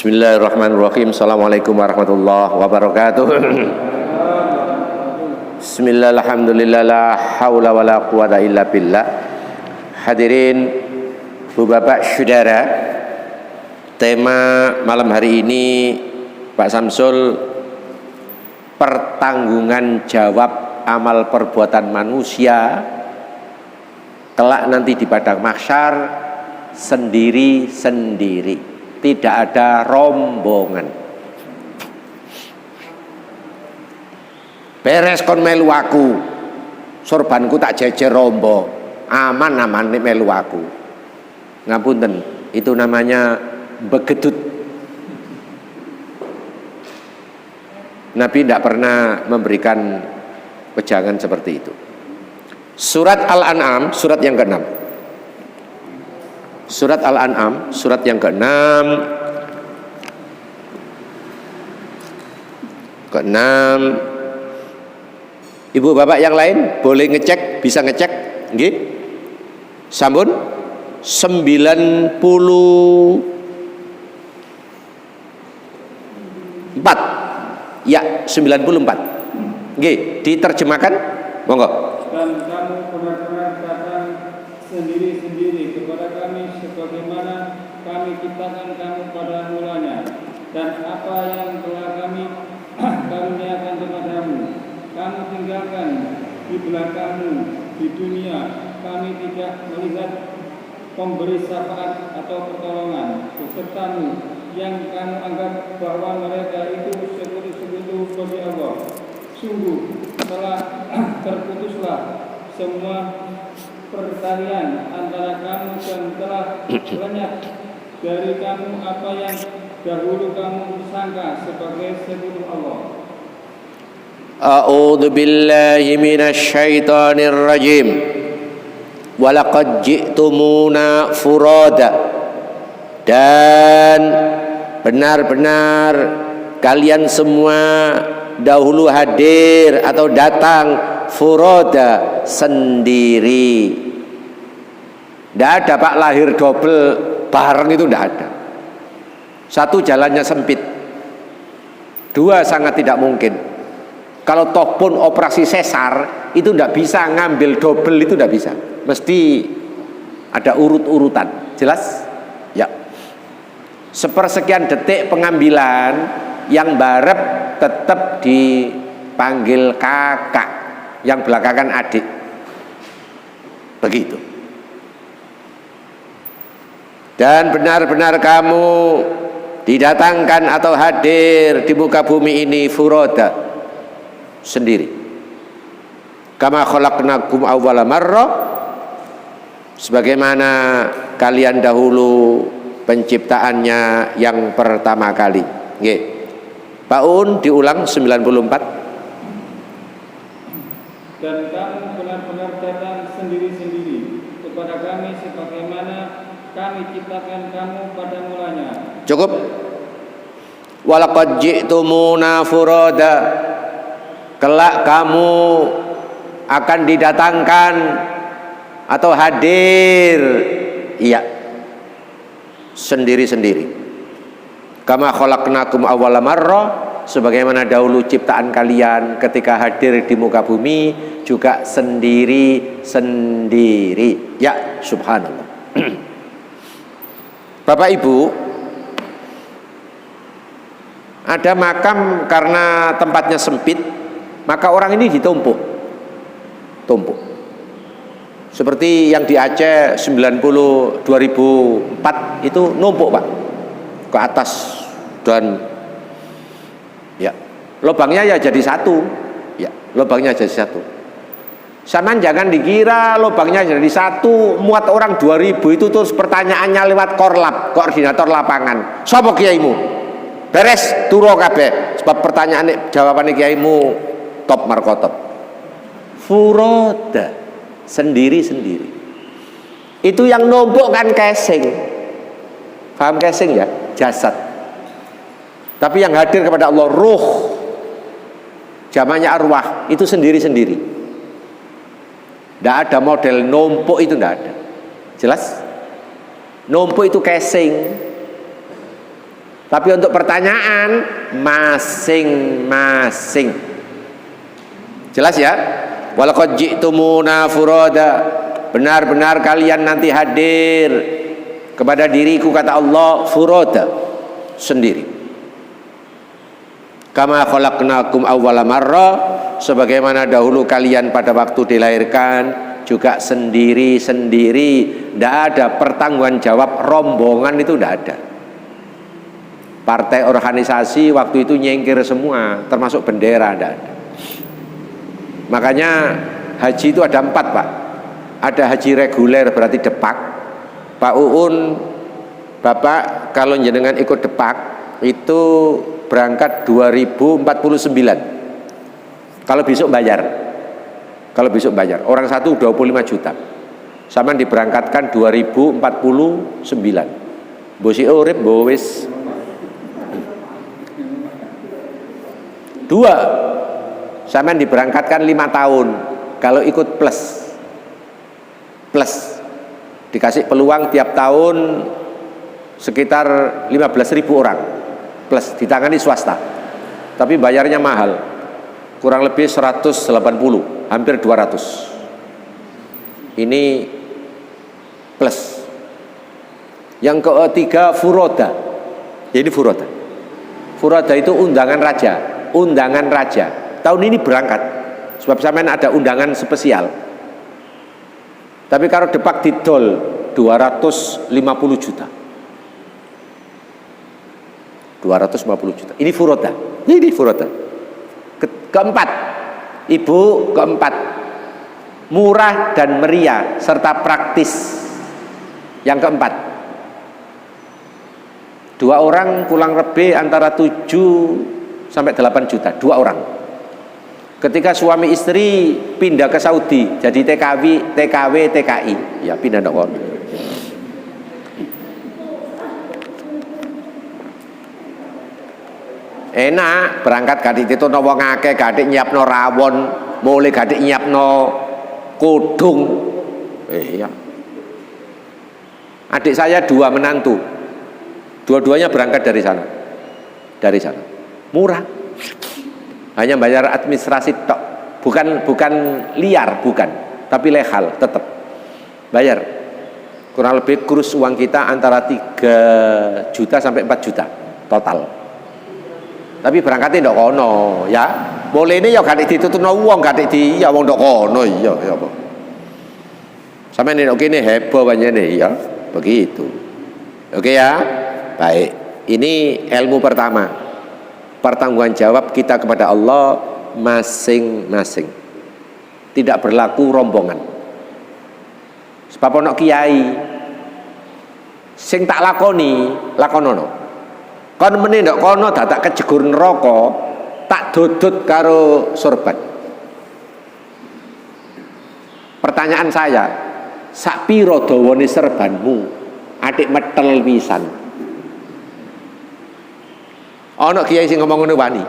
Bismillahirrahmanirrahim. Assalamualaikum warahmatullahi wabarakatuh. Bismillah, alhamdulillah, la haula wa la quwata illa billah. Hadirin, Bu Bapak, Saudara, tema malam hari ini Pak Samsul, pertanggungan jawab amal perbuatan manusia kelak nanti di padang mahsyar sendiri-sendiri. Tidak ada rombongan. Beres kon melu aku, sorbanku tak jejer rombo, aman-aman nek melu aku. Ngapunten, itu namanya begedut. Nabi tidak pernah memberikan wejangan seperti itu. Surat Al-An'am, surat yang ke-6. Surat Al-An'am, surat yang ke-6. Ibu bapak yang lain boleh ngecek, bisa ngecek, nggih. Sampun 94. Ya, 94. Nggih, diterjemahkan. Monggo. Dan kamu benar-benar datang sendiri-sendiri kepada kami sebagaimana kami ciptakan kamu pada mulanya, dan apa yang telah kami karuniakan kepadamu kamu tinggalkan di belakangmu di dunia. Kami tidak melihat pemberi syafaat atau pertolongan besertamu yang kamu anggap bahwa mereka itu sekutu-sekutu bagi Allah. Sungguh telah terputuslah semua pertalian antara kamu dan telah lenyap dari kamu apa yang dahulu kamu sangka sebagai sekutu Allah. A'udzu billahi minasy syaithanir rajim. Walaqad ji'tumuna furada. Dan benar-benar kalian semua dahulu hadir atau datang furoda, sendiri. Tidak ada Pak lahir double bareng, itu tidak ada. Satu, jalannya sempit. Dua, sangat tidak mungkin. Kalau toh pun operasi sesar itu tidak bisa ngambil double, itu tidak bisa. Mesti ada urut-urutan. Jelas? Ya. Sepersekian detik pengambilan, yang barep tetap dipanggil kakak, yang belakangan adik. Begitu. Dan benar-benar kamu didatangkan atau hadir di muka bumi ini furoda, sendiri. Kama khalaqnakum awwala marrah, sebagaimana kalian dahulu penciptaannya yang pertama kali. Nggih. Pak Un, diulang 94. Dan kamu benar-benar datang sendiri-sendiri kepada kami sebagaimana kami ciptakan kamu pada mulanya. Cukup. Walaqad ji'tumuna furada. Kelak kamu akan didatangkan atau hadir, iya, sendiri-sendiri. Kama khalaqnakum awwala marrah, sebagaimana dahulu ciptaan kalian ketika hadir di muka bumi juga sendiri-sendiri. Ya, subhanallah. Bapak Ibu, ada makam karena tempatnya sempit, maka orang ini ditumpuk. Seperti yang di Aceh 2004 itu numpuk Pak, ke atas, dan ya lubangnya ya jadi satu, ya lubangnya jadi satu. Saman jangan dikira lubangnya jadi satu muat orang 2000 itu, terus pertanyaannya lewat korlap, koordinator lapangan, sapa kiaimu, beres turu kabeh, sebab pertanyaan jawabannya kiaimu top markotop. Furoda, sendiri-sendiri. Itu yang numpuk kan casing, paham casing ya, jasad. Tapi yang hadir kepada Allah ruh, jamannya arwah, itu sendiri-sendiri. Tidak ada model numpuk, itu tidak ada. Jelas? Numpuk itu casing. Tapi untuk pertanyaan masing-masing. Jelas ya? Walaqad ji'tumuna furada. Benar-benar kalian nanti hadir kepada diriku, kata Allah, furada, sendiri. Kama khalaqnakum awwala marra, sebagaimana dahulu kalian pada waktu dilahirkan juga sendiri-sendiri. Tidak ada pertanggungan jawab rombongan, itu tidak ada. Partai organisasi waktu itu nyengkir semua, termasuk bendera tidak ada. Makanya haji itu ada 4 Pak. Ada haji reguler, berarti depak. Pak Uun, Bapak kalau jenengan ikut depak itu berangkat 2049. Kalau besok bayar. Kalau besok bayar. Orang satu 25 juta. Sama diberangkatkan 2049. Bosi urip bowis. 2, sama diberangkatkan 5 tahun. Kalau ikut plus dikasih peluang tiap tahun sekitar 15.000 orang plus, ditangani swasta, tapi bayarnya mahal, kurang lebih 180, hampir 200. Ini plus. Yang ketiga furoda. Jadi furoda itu undangan raja. Tahun ini berangkat sebab sampean ada undangan spesial. Tapi kalau depak didol 250 juta. 250 juta. Ini furoda. Keempat, ibu, murah dan meriah serta praktis. Yang keempat, 2 orang kurang lebih antara 7 sampai 8 juta. 2 orang. Ketika suami istri pindah ke Saudi, jadi TKW, TKI, ya pindah dong. Enak berangkat gadik itu wong akeh, gadik nyiapno rawon, mulai gadik nyiapno kudung. Iya. Adik saya 2 menantu, dua-duanya berangkat dari sana. Murah. Hanya bayar administrasi tok, bukan liar, tapi legal, tetap bayar. Kurang lebih kurs uang kita antara 3 juta sampai 4 juta total. Tapi berangkatnya ndok kono, ya. Mulene ya gak ditutupno wong, gak ya wong ndok kono, iya ya apa. Sampe nek kene heboh panjenengan ya, begitu. Oke ya. Baik. Ini ilmu pertama. Pertanggungan jawab kita kepada Allah masing-masing. Tidak berlaku rombongan. Sebab ono kiai sing tak lakonono. Kon meneh ndok kono dadak kejegur neraka, tak dodot karo sorban. Pertanyaan saya, sak pira dawane serbanmu? Adik metel pisan. Ono kiai sing ngomong ngono wani.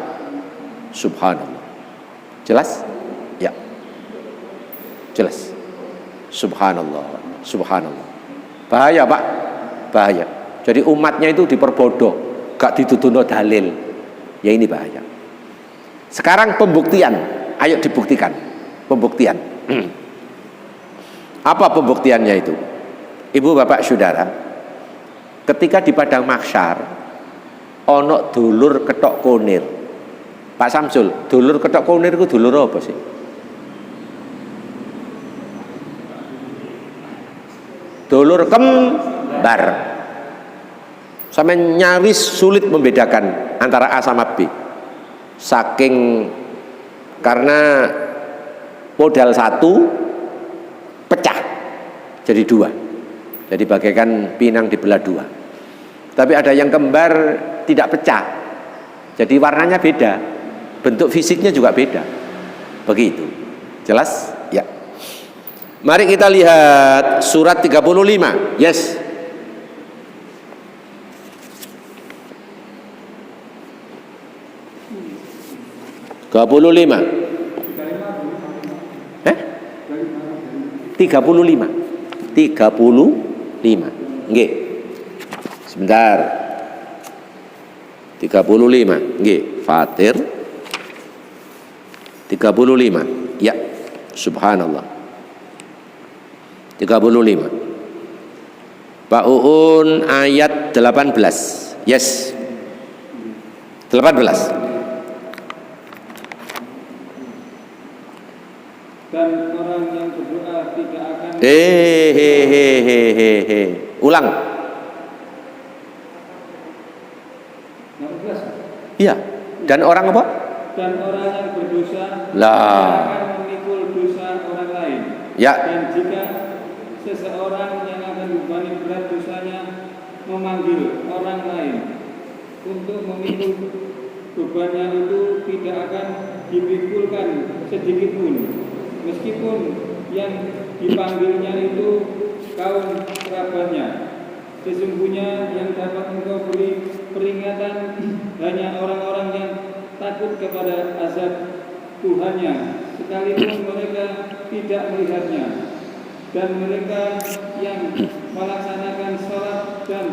Subhanallah. Jelas? Ya. Jelas. Subhanallah. Bahaya, Pak. Bahaya. Jadi umatnya itu diperbodoh, gak dituduhno dalil. Ya ini bahaya. Sekarang pembuktian. Ayo dibuktikan. Pembuktian. Apa pembuktiannya itu? Ibu, bapak, saudara, ketika di padang mahsyar ono dulur ketok konir. Pak Samsul, dulur ketok konir itu dulur apa sih? Dulur kembar. Sampai nyaris sulit membedakan antara A sama B. Saking karena modal 1 pecah jadi 2. Jadi bagaikan pinang dibelah 2. Tapi ada yang kembar tidak pecah, jadi warnanya beda, bentuk fisiknya juga beda. Begitu. Jelas? Ya. Mari kita lihat surat 35. Yes. (35) 35. Nggih. Sebentar. 35. Nggih, Fatir 35. Ya, subhanallah. 35. Pak Uun ayat 18. Yes. 18. Dan orang yang berdoa tidak akan Ulang. 16. Iya. Dan orang apa? Dan orang yang berdosa Lah. tidak akan memikul dosa orang lain. Ya. Dan jika seseorang yang akan dibebani berat dosanya memanggil orang lain untuk memikul bebannya, itu tidak akan dipikulkan sedikit pun, meskipun yang dipanggilnya itu kaum kerabatnya. Sesungguhnya yang dapat engkau beri peringatan hanya orang-orang yang takut kepada azab Tuhannya, sekalipun mereka tidak melihatnya. Dan mereka yang melaksanakan salat, dan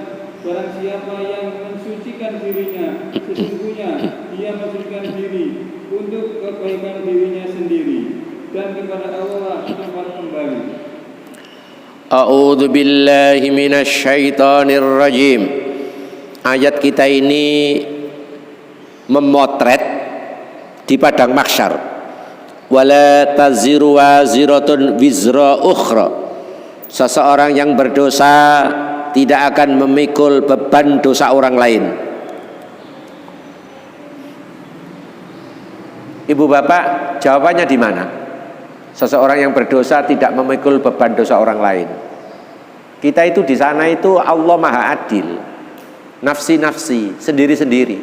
barang siapa yang mensucikan dirinya, sesungguhnya dia mensucikan diri untuk kebaikan dirinya sendiri, dan kepada Allah tempat kembali. A'udzu billahi minasyaitonir rajim. Ayat kita ini memotret di padang mahsyar. Wala taziru waziratun wizra ukhra. Seseorang yang berdosa tidak akan memikul beban dosa orang lain. Ibu bapak, jawabannya di mana? Seseorang yang berdosa tidak memikul beban dosa orang lain. Kita itu di sana itu Allah Maha Adil. Nafsi-nafsi, sendiri-sendiri.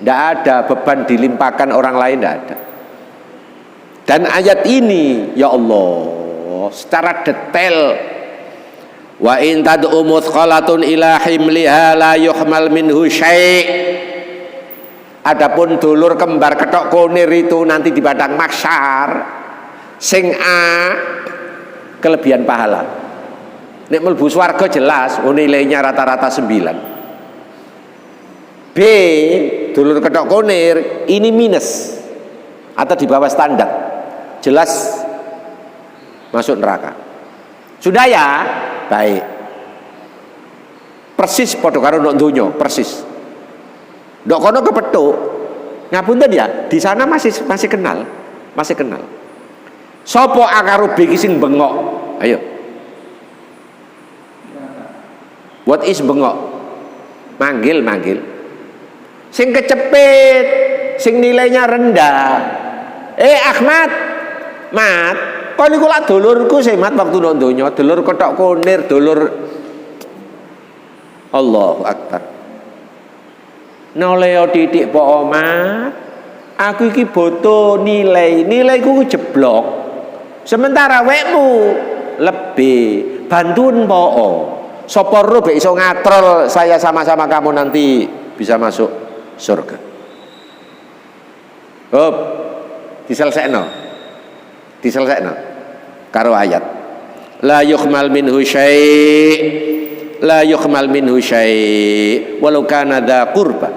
Tidak ada beban dilimpahkan orang lain, tidak ada. Dan ayat ini, ya Allah, secara detail, wa in tad'u muthqalatun ila himliha la yuhmal minhu syai'. Adapun dulur kembar ketok konir itu nanti di padang mahsyar, sing A kelebihan pahala. Nek mlebu swarga jelas nilainya rata-rata 9. B dulur ketok konir ini minus atau di bawah standar, jelas masuk neraka. Sudah ya, baik. Persis padha karo ndok donya, persis. Ndok kono kepethuk. Ngapunten ya, di sana masih kenal, masih kenal. Sopo akaro B sing bengok? Ayo. What is bengok? Manggil. Sing kecepit, sing nilainya rendah. Ahmad, Mat, kok niku lak dulurku sih Mat waktu nang donya, dulur ketok konir, dulur. Allahu Akbar. Noleo titik po Mat. Aku iki boto nilaiku jeblok. Sementara wekmu lebih bantuin po. Sapa ro be iso ngatrol saya sama-sama kamu nanti bisa masuk surga. Hop, diselesaikan karo ayat la yukhmal minhu syai' walau kana dza qurba.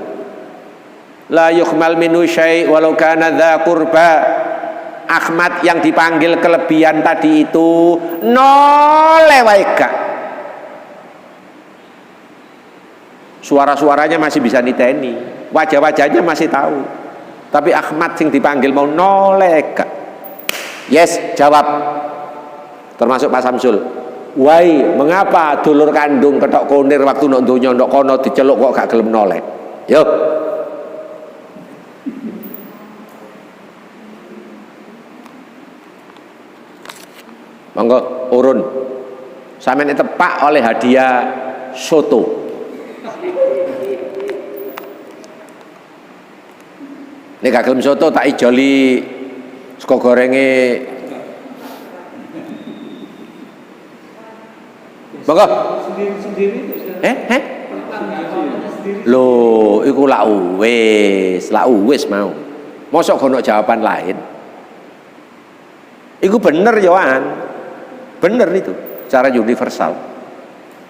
La yukhmal minhu syai' walau kana dza qurba. Ahmad yang dipanggil kelebihan tadi itu noleh wae gak. Suara-suaranya masih bisa niteni, wajah-wajahnya masih tahu. Tapi Ahmad sing dipanggil mau noleh gak. Yes, jawab. Termasuk Pak Samsul. Wai, mengapa dulur kandung ketok konir waktu ndok donya ndok kono diceluk kok gak gelem noleh? Yuk. Monggo urun. Sampeyan ditepak oleh hadiah soto. Nek gak gelem soto tak ijoli sego gorenge. Monggo. Sendiri. Loh, iku lak wis mau. Mosok ono jawaban lain. Iku bener Yohan. Bener itu, secara universal.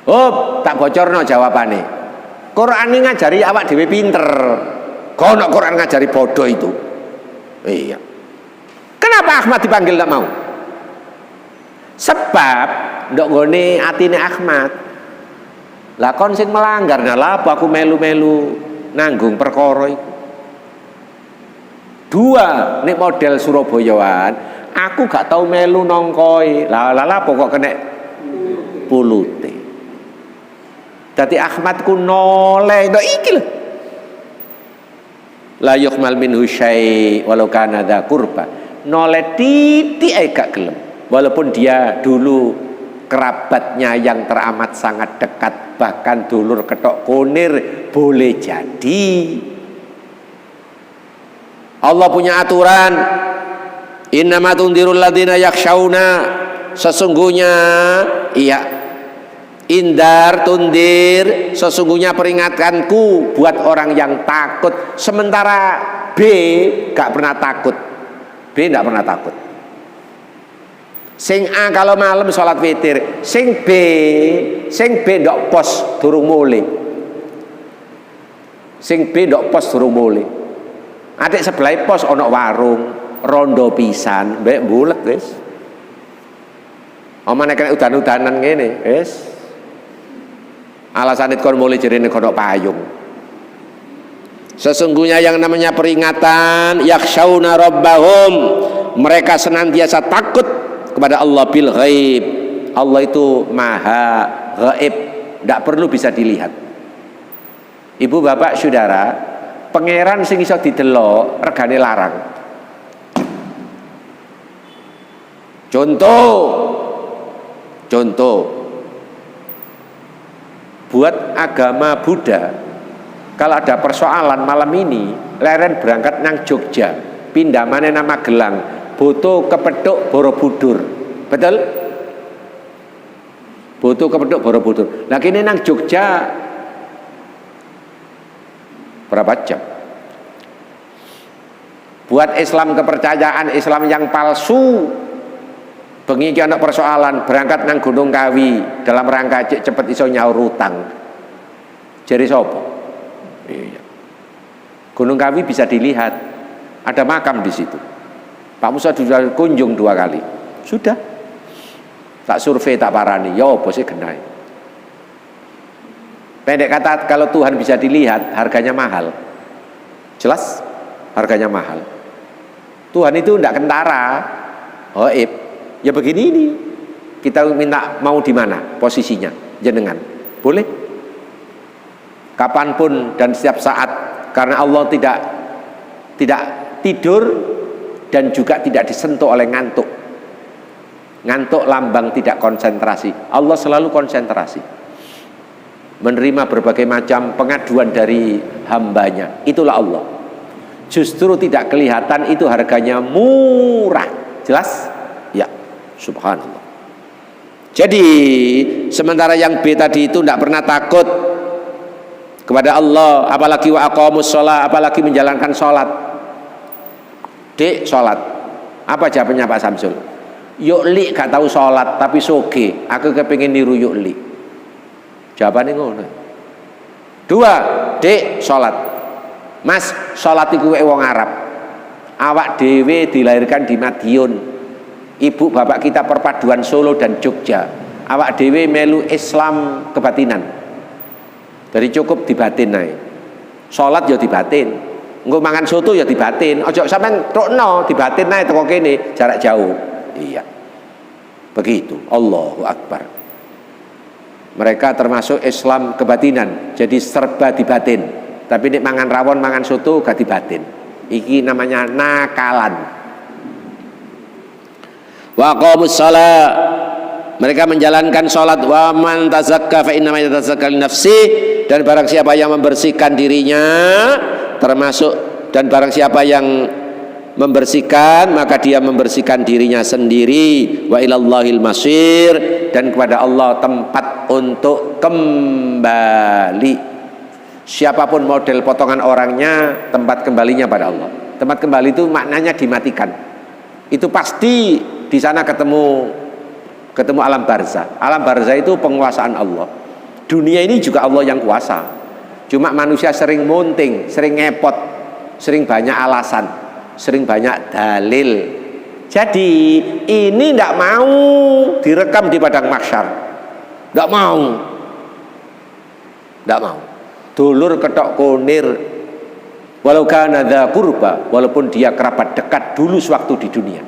Oh, tak bocorno jawabane. Quran ini ngajari awak dhewe pinter. Kono Quran ngajari bodoh itu. Iya. Kenapa Ahmad dipanggil tak mau? Sebab ndok nggone atine Ahmad. Lah kon sing melanggar lah apa aku melu-melu nanggung perkara iku. Dua nek model Surabayaan, aku gak tau melu nongkoi. Lah pokok kena pulute. Dadi Ahmad ku noleh ndok iki lho. La yukhmal minhu syai' walau kana dza qurba. Noleh titik ae gak gelem. Walaupun dia dulu kerabatnya yang teramat sangat dekat, bahkan dulur ketok kunir, boleh jadi. Allah punya aturan, innama tundirul ladzina yakhshawna, sesungguhnya iya indar tundir, sesungguhnya peringatanku buat orang yang takut. Sementara B gak pernah takut. B gak pernah takut. Sing A kalau malam sholat witir, sing B ndok pos durung mulai. Sing B ndok pos durung mulai. Adik sebelah pos ono warung, rondo pisan, mbek bulet wis. Omane kena udan-udanan ngene, wis. Alasan itu kon mulai jerene kono payung. Sesungguhnya yang namanya peringatan, yakhshawna rabbahum, mereka senantiasa takut kepada Allah bil ghaib. Allah itu maha ghaib, tidak perlu bisa dilihat. Ibu bapak saudara, pangeran sing iso didelok regane larang. Contoh buat agama Buddha, kalau ada persoalan malam ini leren berangkat nang Jogja, pindah mana nama Gelang, butuh kepethuk Borobudur, betul? Butuh kepethuk Borobudur. Nah kini nang Jogja berapa jam? Buat Islam kepercayaan Islam yang palsu, bengi iki ana persoalan berangkat nang Gunung Kawi dalam rangka cepet iso nyaur utang. Jari sapa? Iya. Gunung Kawi bisa dilihat, ada makam di situ. Pak Musa sudah kunjung 2 kali. Sudah. Tak survei tak parani, ya apa sih genai. Pendek kata, kalau Tuhan bisa dilihat, harganya mahal. Jelas? Harganya mahal. Tuhan itu tidak kentara, gaib. Ya begini ini. Kita minta mau di mana posisinya, jenengan. Boleh? Kapanpun dan setiap saat, karena Allah tidak tidur dan juga tidak disentuh oleh ngantuk. Ngantuk lambang tidak konsentrasi. Allah selalu konsentrasi, menerima berbagai macam pengaduan dari hambanya. Itulah Allah. Justru tidak kelihatan, itu harganya murah. Jelas? Ya, subhanallah. Jadi sementara yang B tadi itu tidak pernah takut kepada Allah, apalagi wa aqamus sholat, apalagi menjalankan sholat. Dek sholat, apa jawabannya Pak Samsul? Yukli gak tahu sholat tapi soge, aku kepingin niru Yukli. Jawabannya ngono. 2, dek sholat, mas sholat iku wong Arab, awak dewe dilahirkan di Madiun, ibu bapak kita perpaduan Solo dan Jogja, awak dewe melu Islam kebatinan. Dari cukup dibatin naik. Sholat ya dibatin. Engko mangan soto ya dibatin. Ojo sampean rokno dibatin naik teko kene jarak jauh. Iya. Begitu. Allahu Akbar. Mereka termasuk Islam kebatinan. Jadi serba dibatin. Tapi nek mangan rawon, mangan soto gak dibatin. Iki namanya nakalan. Wa qamus shalah. Mereka menjalankan sholat. Wa man tazakka fa innama yatazakka li nafsi. Dan barang siapa yang membersihkan dirinya, termasuk, dan barang siapa yang membersihkan, maka dia membersihkan dirinya sendiri. Wa ilallahil masir, dan kepada Allah tempat untuk kembali. Siapapun model potongan orangnya, tempat kembalinya pada Allah. Tempat kembali itu maknanya dimatikan. Itu pasti di sana ketemu alam barzah. Alam barzah itu penguasaan Allah. Dunia ini juga Allah yang kuasa. Cuma manusia sering munting, sering ngepot, sering banyak alasan, sering banyak dalil. Jadi ini tidak mau direkam di padang mahsyar, tidak mau, tidak mau. Dulur ketok kunir, walau kana dza qurba, walaupun dia kerabat dekat dulu sewaktu di dunia.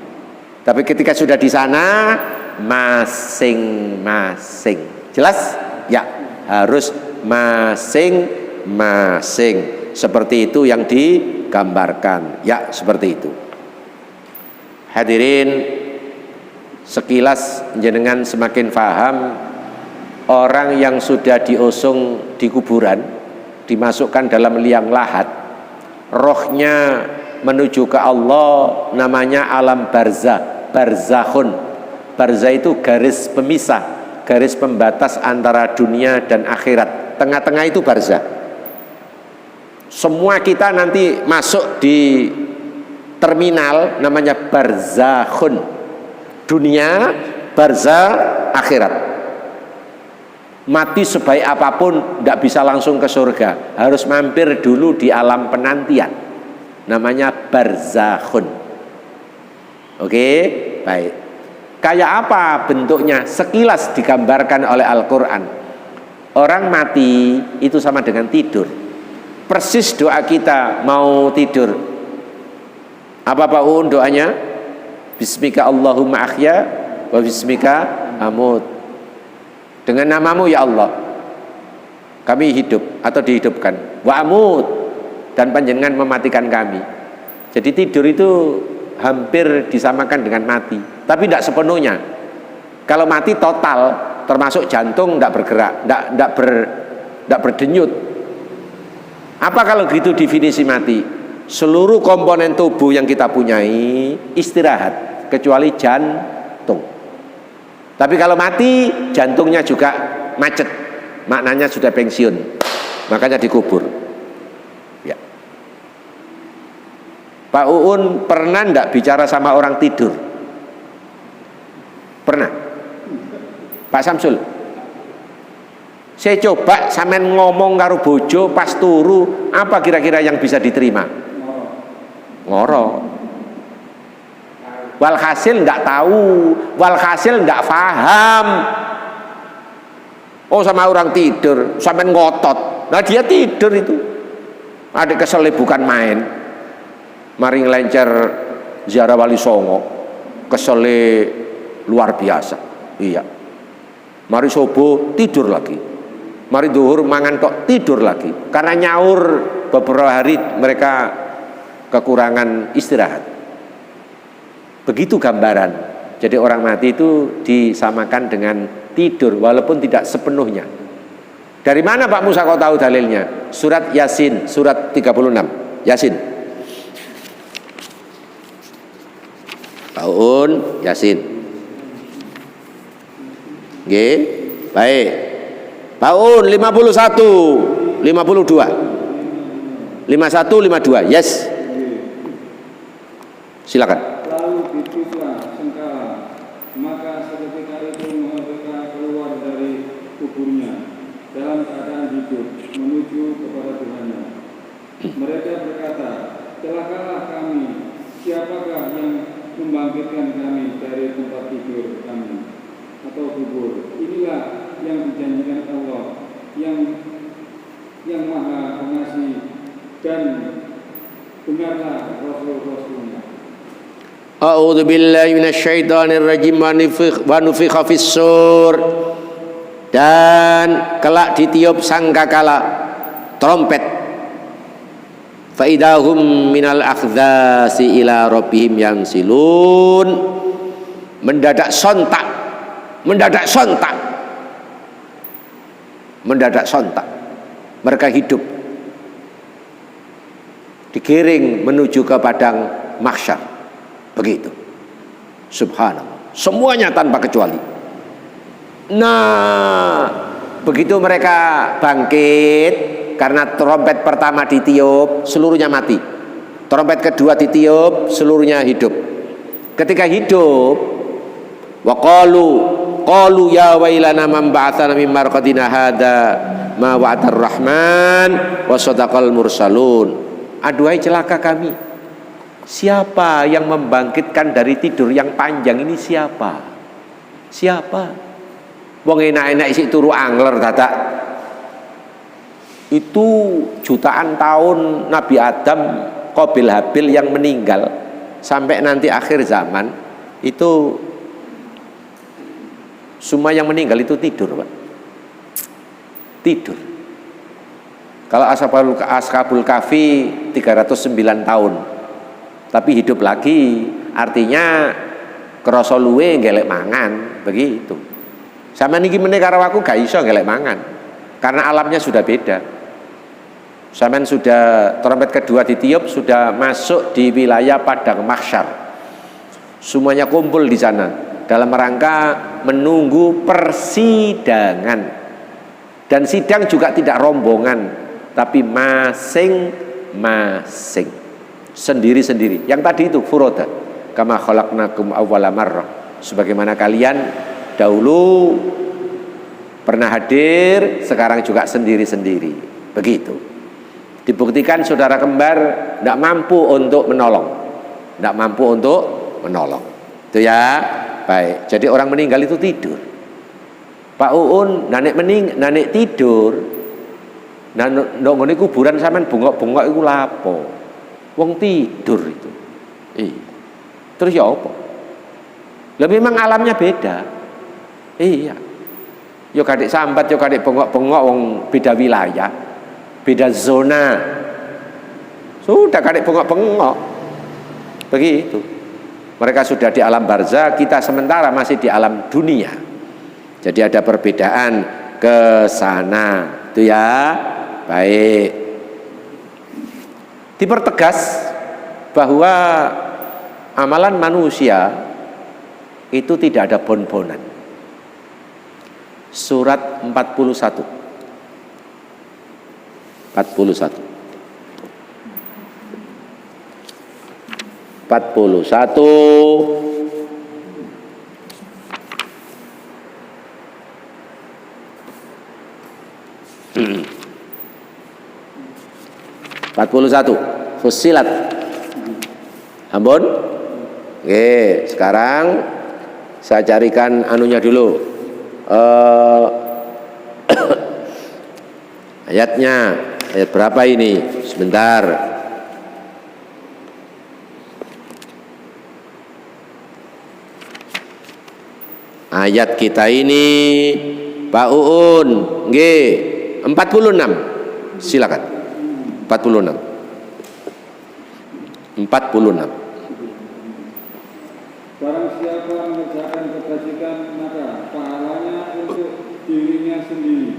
Tapi ketika sudah di sana masing-masing. Jelas? Ya, harus masing-masing. Seperti itu yang digambarkan. Ya, seperti itu. Hadirin, sekilas jenengan semakin paham orang yang sudah diusung di kuburan, dimasukkan dalam liang lahat, rohnya menuju ke Allah, namanya alam barzah. Barzakhun. Barzah itu garis pemisah, garis pembatas antara dunia dan akhirat. Tengah-tengah itu barzah. Semua kita nanti masuk di terminal namanya barzakhun. Dunia, barzah, akhirat. Mati sebaik apapun tidak bisa langsung ke surga, harus mampir dulu di alam penantian, namanya barzakhun. Oke, baik. Kayak apa bentuknya? Sekilas digambarkan oleh Al-Quran. Orang mati itu sama dengan tidur. Persis doa kita mau tidur. Apa Pak Uun doanya? Bismika Allahumma ahya wa bismika amut. Dengan namamu ya Allah kami hidup atau dihidupkan. Wa amut, dan panjenengan mematikan kami. Jadi tidur itu hampir disamakan dengan mati, tapi tidak sepenuhnya. Kalau mati total, termasuk jantung tidak bergerak, tidak berdenyut. Apa kalau gitu definisi mati? Seluruh komponen tubuh yang kita punyai istirahat, kecuali jantung. Tapi kalau mati, jantungnya juga macet, maknanya sudah pensiun, makanya dikubur. Pak Uun pernah enggak bicara sama orang tidur? Pernah? Pak Samsul? Saya coba sampean ngomong karo bojo pas turu, apa kira-kira yang bisa diterima? Ngoro. Walhasil enggak tahu, walhasil enggak paham. Oh, sama orang tidur, sampean ngotot. Nah, dia tidur itu. Ada kesel bukan main. Mari ngelencer ziarah Wali Songo, kesele luar biasa. Iya. Mari subuh tidur lagi, mari duhur mangan tok tidur lagi. Karena nyaur beberapa hari mereka kekurangan istirahat. Begitu gambaran. Jadi orang mati itu disamakan dengan tidur walaupun tidak sepenuhnya. Dari mana Pak Musa kau tahu dalilnya? Surat Yasin, surat 36. Yasin. Tahun Yasin. Oke, baik. Tahun 51, 52. 51, 52. Yes. Silakan. Lalu ditiuplah sengkala, maka seketika itu mereka keluar dari kuburnya dalam keadaan hidup menuju kepada Tuhannya. Mereka berkata, celakalah kami, siapakah yang membangkitkan kami dari tempat tidur kami atau kubur? Inilah yang dijanjikan Allah yang maha pengasih, dan benarlah Rasul-Rasulnya. A'udzu billahi minasyaitonir rajim wa nufikha fis-sur. Dan kelak ditiup sangkakala trompet, faidahum minal akhdasi ila rabbihim yansilun. Mendadak sontak, mendadak sontak, mendadak sontak mereka hidup, digiring menuju ke padang mahsyar. Begitu. Subhanallah, semuanya tanpa kecuali. Nah, begitu mereka bangkit, karena trompet pertama ditiup, seluruhnya mati. Trompet kedua ditiup, seluruhnya hidup. Ketika hidup, wa qalu ya wailana man ba'atsana min marqadina hadza ma wa'adar rahman wa sadaqal mursalun. Aduhai celaka kami. Siapa yang membangkitkan dari tidur yang panjang ini siapa? Siapa? Wong enak-enak isi turu angler dadak. Itu jutaan tahun Nabi Adam, Qabil Habil yang meninggal sampai nanti akhir zaman itu semua yang meninggal itu tidur, Pak. Tidur. Kalau Ashabul Kahfi 309 tahun tapi hidup lagi, artinya krasa luwe ngelek mangan, begitu. Sama niki meneh karo aku gak iso ngelek mangan karena alamnya sudah beda. Sampean sudah trompet kedua ditiup, sudah masuk di wilayah padang mahsyar. Semuanya kumpul di sana dalam rangka menunggu persidangan. Dan sidang juga tidak rombongan, tapi masing-masing, sendiri-sendiri. Yang tadi itu furoda, kama khalaqnakum awwala marrah. Sebagaimana kalian dahulu pernah hadir, sekarang juga sendiri-sendiri. Begitu. Dibuktikan saudara kembar tidak mampu untuk menolong, tidak mampu untuk menolong. Itu ya, baik. Jadi orang meninggal itu tidur. Pak Uun, nanek tidur, nongoni kuburan sampean bungok-bungok itu lapo, wong tidur itu. Terus ya apa? Lah memang alamnya beda. Iya. Yo kadek sambat, yo kadek bengok-bengok, wong beda wilayah, beda zona. Sudah kadek bengok-bengok. Begitu. Mereka sudah di alam barzah, kita sementara masih di alam dunia. Jadi ada perbedaan ke sana. Itu ya. Baik. Dipertegas bahwa amalan manusia itu tidak ada bon-bonan. Surat 41. 41. Fussilat. Ampun. Oke, sekarang saya carikan anunya dulu. Ayatnya, ayat berapa ini? Sebentar. Ayat kita ini Pak Uun, nggih, 46. Silakan. 46. 46. Barang siapa mengerjakan kebajikan maka pahalanya untuk dirinya sendiri,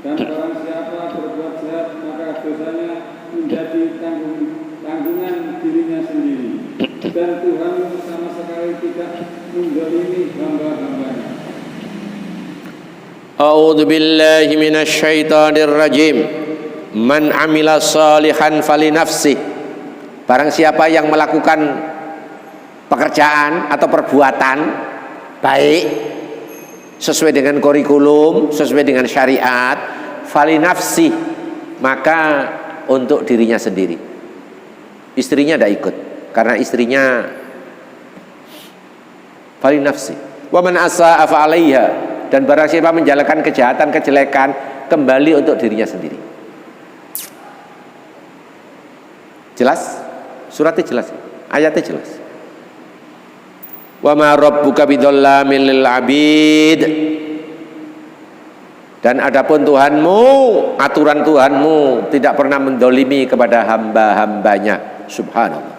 dan barang siapa berbuat jahat maka dosanya menjadi tanggungan dirinya sendiri, dan Tuhan sama sekali tidak menzalimi hamba-hambanya. A'udzu billahi minasy syaithanir rajim. Man amila shalihan falinafsih. Barang siapa yang melakukan pekerjaan atau perbuatan baik sesuai dengan kurikulum, sesuai dengan syariat, falinafsih, maka untuk dirinya sendiri. Istrinya tidak ikut karena istrinya falinafsih. Wa man asaa fa 'alaiha, dan barang siapa menjalankan kejahatan, kejelekan, kembali untuk dirinya sendiri. Jelas? Suratnya jelas, ayatnya jelas. Wa ma rabbuka bidzallamin lil 'abid. Dan adapun Tuhanmu, aturan Tuhanmu tidak pernah mendolimi kepada hamba-hambanya. Subhanallah.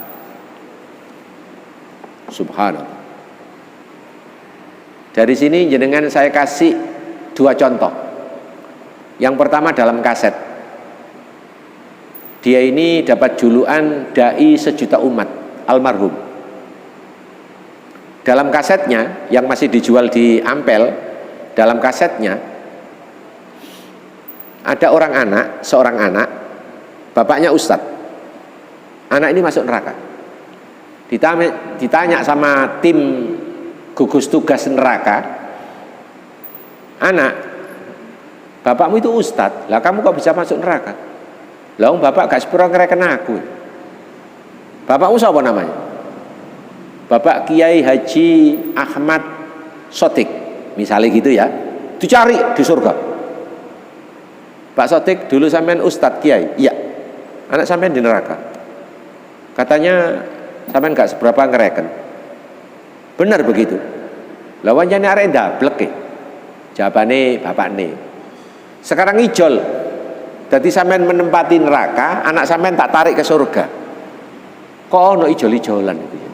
Subhanallah. Dari sini jenengan saya kasih dua contoh. Yang pertama dalam kaset. Dia ini dapat julukan dai sejuta umat, almarhum. Dalam kasetnya yang masih dijual di Ampel, dalam kasetnya ada seorang anak, bapaknya ustadz. Anak ini masuk neraka. Ditanya sama tim gugus tugas neraka, anak, Bapakmu itu ustadz, lah kamu kok bisa masuk neraka? Lah bapak gak sepura ngereken aku. Bapakmu siapa namanya? Bapak Kiai Haji Ahmad Sotik, misalnya gitu ya. Dicari di surga. Pak Sotik, dulu sampean ustadz Kiai. Iya. Anak sampean di neraka. Katanya sampean gak seberapa ngereken. Benar begitu. Lawannya arek ndablek. Jawabane bapakne. Sekarang ijol. Jadi sampean menempati neraka, anak sampean tak tarik ke surga. Kok ono ijol-ijolan itu ya?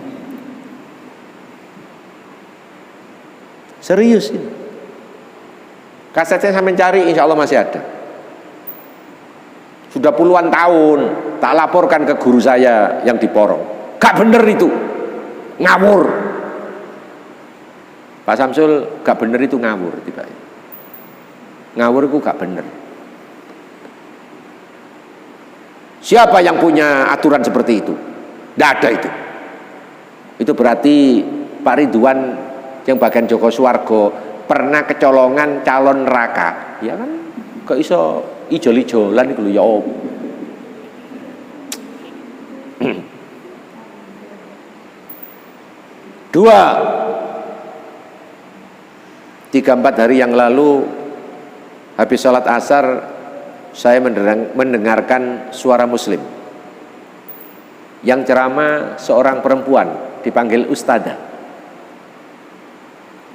Serius ini. Kasetnya sampean cari, insya Allah masih ada. Sudah puluhan tahun tak laporkan ke guru saya yang di Porong. Gak bener itu, ngawur. Pak Samsul, gak bener itu ngawur tiba. Ngawur itu gak bener. Siapa yang punya aturan seperti itu? Tidak ada itu. Itu berarti Pak Ridwan yang bagian Joko Suwargo pernah kecolongan calon neraka. Ya kan? Kok iso ijol-ijolan itu ya om. Dua, 3-4 hari yang lalu habis sholat asar saya mendengarkan suara muslim yang ceramah seorang perempuan dipanggil ustadzah.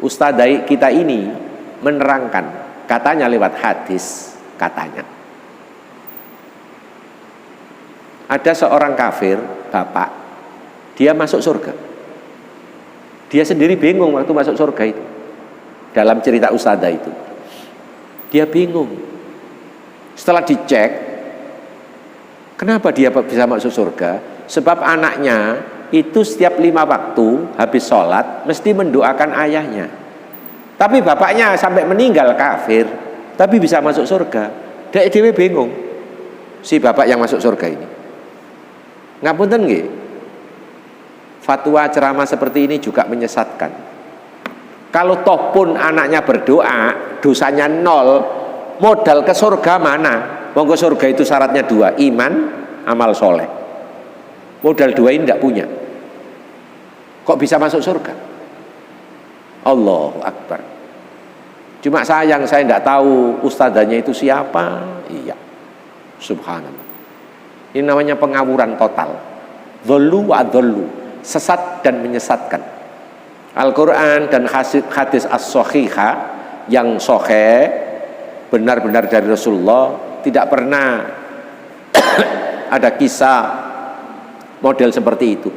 Ustadzah kita ini menerangkan, katanya lewat hadis, katanya ada seorang kafir, bapak, dia masuk surga. Dia sendiri bingung waktu masuk surga itu. Dalam cerita ustadzah itu dia bingung. Setelah dicek, kenapa dia bisa masuk surga? Sebab anaknya itu setiap 5 waktu habis sholat mesti mendoakan ayahnya. Tapi bapaknya sampai meninggal kafir, tapi bisa masuk surga. Dek dewe bingung si bapak yang masuk surga ini. Ngapunten nggih, fatwa ceramah seperti ini juga menyesatkan. Kalau toh pun anaknya berdoa, dosanya 0, modal ke surga mana? Monggo surga itu syaratnya 2, iman, amal soleh. Modal 2 ini tidak punya. Kok bisa masuk surga? Allahu Akbar. Cuma sayang saya tidak tahu ustadzanya itu siapa. Iya, subhanallah. Ini namanya pengawuran total. Dzallu wa dzallu, sesat dan menyesatkan. Al-Quran dan hadis as-sahihah yang sahih benar-benar dari Rasulullah tidak pernah ada kisah model seperti itu.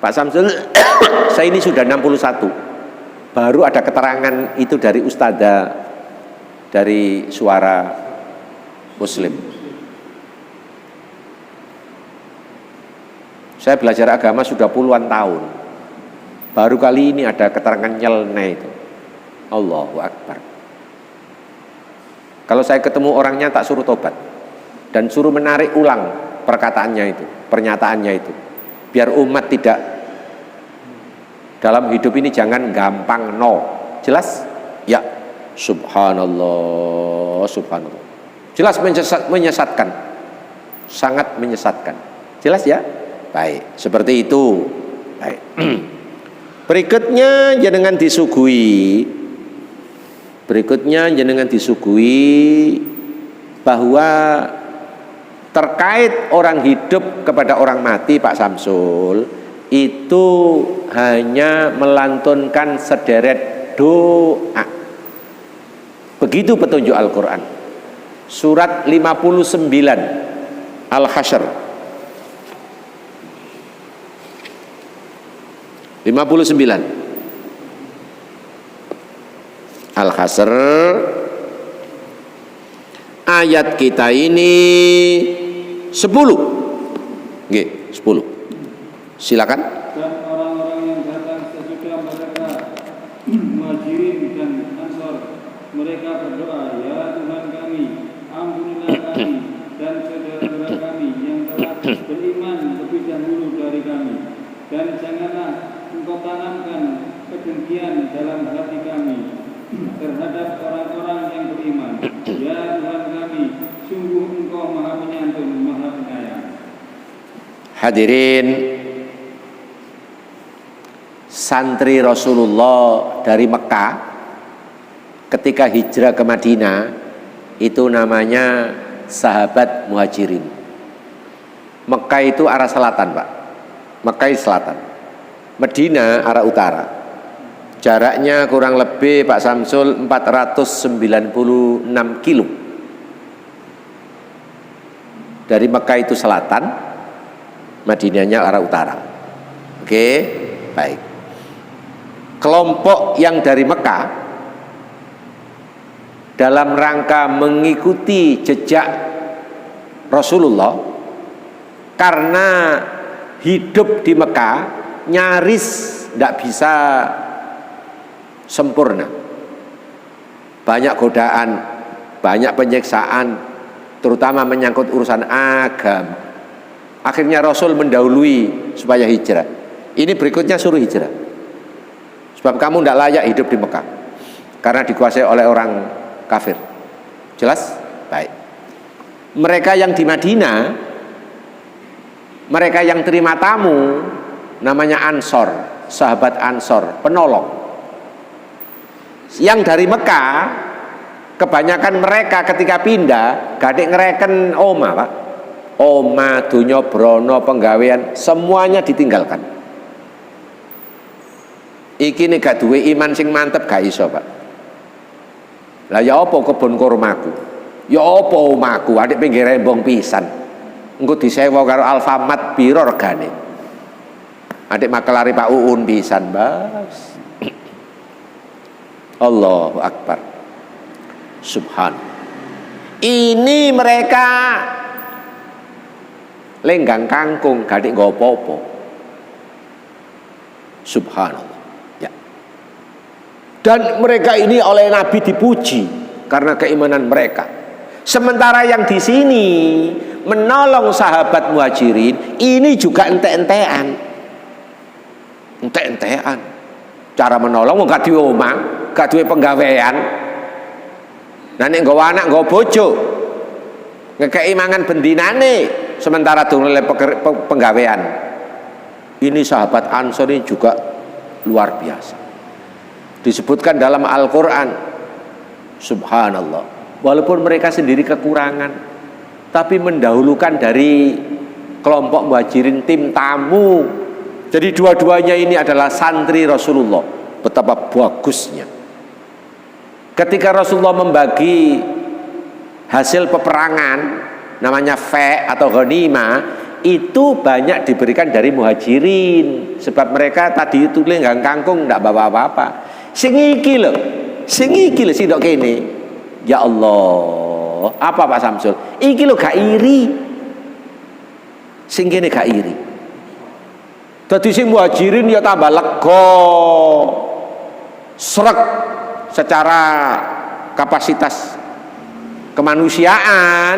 Pak Samsul, saya ini sudah 61, baru ada keterangan itu dari ustadzah dari suara muslim. Saya belajar agama sudah puluhan tahun, baru kali ini ada keterangan nyeleneh itu. Allahu Akbar. Kalau saya ketemu orangnya tak suruh tobat dan suruh menarik ulang perkataannya itu, pernyataannya itu, biar umat tidak dalam hidup ini jangan gampang no. Jelas? Ya. Subhanallah, subhanallah. Jelas menyesatkan, sangat menyesatkan. Jelas ya? Baik, seperti itu. Baik. Berikutnya jenengan disuguhi bahwa terkait orang hidup kepada orang mati, Pak Samsul, itu hanya melantunkan sederet doa. Begitu petunjuk Al-Quran. Surat 59 Al-Hasyr 59 Al-Hasyr, ayat kita ini 10. Nggih, 10. Silakan. Dan orang-orang yang datang sesudah mereka, Muhajirin dan Ansor, mereka berdoa, ya Tuhan kami, ampunilah kami dan saudara-saudara kami yang telah beriman lebih dahulu dari kami, dan janganlah Engkau tanamkan kedengkian dalam hati kami terhadap orang-orang yang beriman. Ya Tuhan kami, sungguh Engkau Maha Penyantun, Maha Penyayang. Hadirin, santri Rasulullah dari Mekah ketika hijrah ke Madinah itu namanya sahabat Muhajirin. Mekah itu arah selatan, Pak. Mekah selatan. Madinah arah utara. Jaraknya kurang lebih Pak Samsul 496 kilo. Dari Mekah itu selatan, Madinahnya arah utara. Oke, baik. Kelompok yang dari Mekah dalam rangka mengikuti jejak Rasulullah, karena hidup di Mekah nyaris tidak bisa sempurna. Banyak godaan, banyak penyiksaan, terutama menyangkut urusan agama. Akhirnya Rasul mendahului supaya hijrah. Ini berikutnya suruh hijrah. Sebab kamu tidak layak hidup di Mekah karena dikuasai oleh orang kafir. Jelas? Baik. Mereka yang di Madinah, mereka yang terima tamu, namanya Ansor, sahabat Ansor, penolong. Yang dari Mekah, kebanyakan mereka ketika pindah gadik ngereken oma, Pak. Oma, dunya brono, penggawean, semuanya ditinggalkan. Iki nek gak duwe iman sing mantep gak iso, Pak. Lah ya apa kebon kurmaku? Ya apa omaku, adik pinggir rembong pisan. Engko disewa karo Alfamart piro regane? Adik makelari Pak Uun pisan, Bas. Allahu Akbar. Subhan. Ini mereka lenggang kangkung gadik nggo apa-apa. Subhanallah. Ya. Dan mereka ini oleh Nabi dipuji karena keimanan mereka. Sementara yang di sini menolong sahabat Muhajirin ini juga ente-entean. Ente-entean. Cara menolong gak duwe omah, gak duwe penggawean. Nah nek nggawa anak nggawa bojo, ngekei mangan bendinane sementara durung oleh penggawean. Ini sahabat Ansor ini juga luar biasa. Disebutkan dalam Al-Qur'an. Subhanallah. Walaupun mereka sendiri kekurangan, tapi mendahulukan dari kelompok Muhajirin tim tamu. Jadi dua-duanya ini adalah santri Rasulullah. Betapa bagusnya. Ketika Rasulullah membagi hasil peperangan, namanya fe atau ghanimah, itu banyak diberikan dari Muhajirin. Sebab mereka tadi itu lenggang kangkung tidak bawa apa-apa. Sing iki lho sing dok kene. Ya Allah, apa Pak Samsul? Iki lho gak iri. Sing kene gak iri. Dadi sing Muhajirin ya tambah lega, srek secara kapasitas kemanusiaan.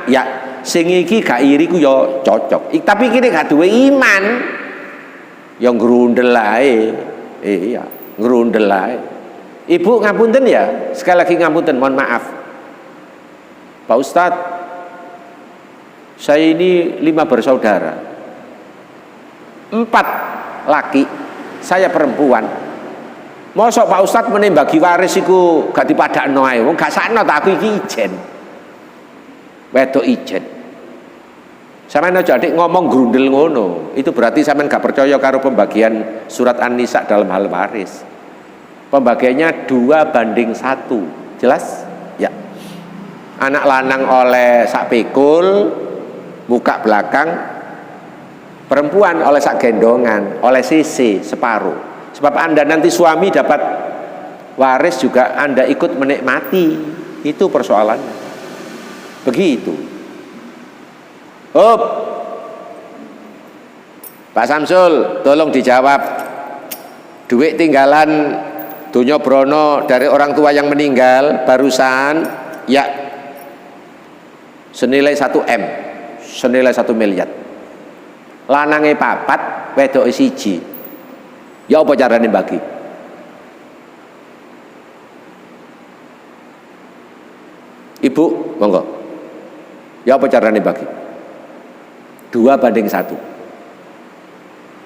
Ya sing iki gak iri ku ya cocok. Tapi kene gak duwe iman, ya ngrundel ae. Iya, ngrundel ae. Ibu ngapunten ya, sekali lagi ngapunten, mohon maaf Pak Ustadz, saya ini 5 bersaudara, 4 laki, saya perempuan. Mosok Pak Ustadz menembagi waris iku gak dipadakno ae, wong gak sakno tak aku iki ijen. Wedok ijen. Sampeyan aja adik ngomong grundel ngono, itu berarti sampeyan gak percaya karo pembagian surat An-Nisa dalam hal waris. Pembagiannya 2:1. Jelas? Ya. Anak lanang oleh sak pikul, muka belakang. Perempuan oleh sak gendongan, oleh sisi separuh. Sebab Anda nanti suami dapat waris juga Anda ikut menikmati. Itu persoalannya. Begitu. Up. Pak Samsul, tolong dijawab. Duit tinggalan Dunya Brono dari orang tua yang meninggal barusan, ya, senilai 1 M, senilai 1 miliar. Lanange 4, wedoke 1. Ya apa carane bagi? Ibu, monggo. Ya apa carane bagi? 2:1.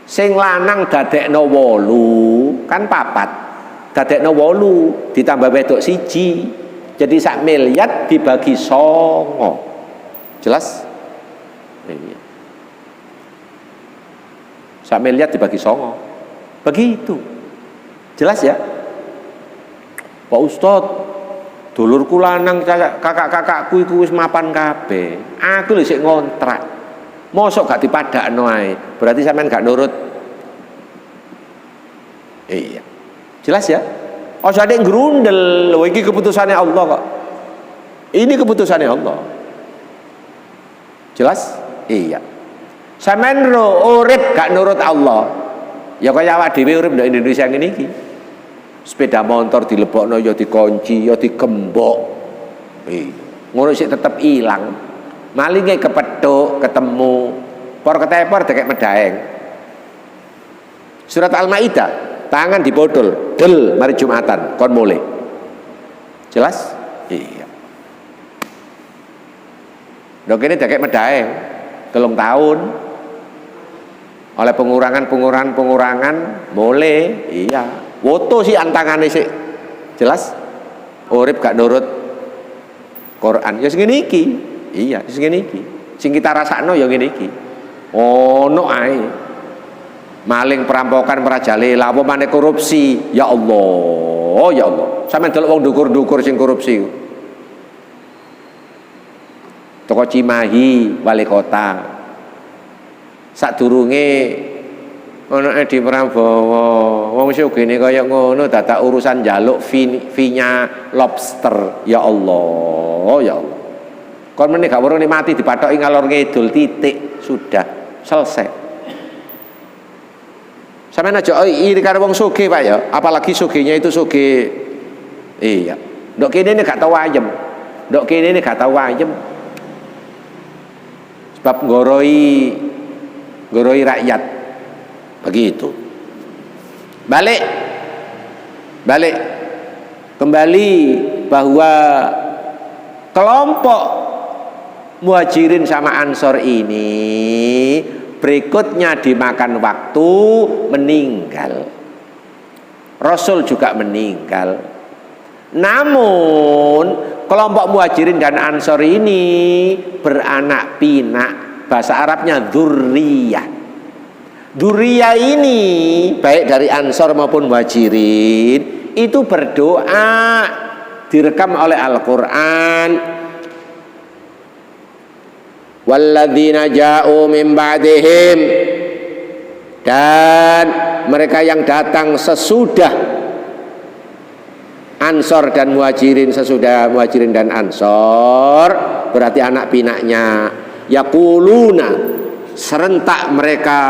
Sing lanang dadekno 8 kan 4. Dadekno 8 ditambah wedok 1. Jadi 1 miliar dibagi 9. Jelas? Iya. 1 miliar dibagi 9. Begitu. Jelas ya? Pak Ustadz, dulurku lanang kakak-kakakku iku wis mapan kabeh. Aku lho sik ngontrak. Mosok gak dipadakno ae. Berarti sampean gak nurut. Iya. Jelas ya? Ojo ada yang grundel. Lho iki keputusannya Allah kok. Ini keputusannya Allah. Jelas? Iya. Sampean urip gak nurut Allah. Ya kaya awak dhewe urip ndok Indonesia ngene iki. Sepeda motor dilebokno ya dikunci, ya digembok. Ngono sik tetep ilang. Malinge kepethuk, ketemu, por ketepor dekek medaeng. Surat Al-Maidah, tangan dibodol, del mari Jumatan, kon mulai. Jelas? Iya. Dok ini dekek medaeng, 3 tahun. Oleh pengurangan mulai, iya. Woto sih antangane sih. Jelas? Urip gak nurut Quran. Ya sing ngene iki. Iya, sing ngene iki. Sing kita rasakno ya ngene iki. Ono ae. Maling, perampokan, merajalela, apa maneh korupsi. Ya Allah, ya Allah. Sampe delok wong dukur-dukur sing korupsi. Toko Cimahi, wali kota. Sadurunge ono Edi Prabowo, wong sugih kaya ngono dadak urusan njaluk fee-nya lobster. Ya Allah, ya Allah. Kon meneh gak weruh mati dipathoki ngalor ngidul titik, sudah selesai. Sampeyan aja iri karo wong sugih, Pak ya. Apalagi sugihnya itu sugih. Iya. Ndok kene ini gak tau ayem. Ndok kene ini gak tau ayem. Sebab goroi rakyat. Begitu. Balik kembali bahwa kelompok Muhajirin sama Ansor ini berikutnya dimakan waktu meninggal. Rasul juga meninggal. Namun kelompok Muhajirin dan Ansor ini beranak pinak. Bahasa Arabnya dzurriyyah. Dzurriyyah ini baik dari Ansor maupun Muhajirin itu berdoa, direkam oleh Al-Quran. Walladzina ja'u min ba'dihim, dan mereka yang datang sesudah Ansor dan Muhajirin, sesudah Muhajirin dan Ansor berarti anak pinaknya, yaquluna, serentak mereka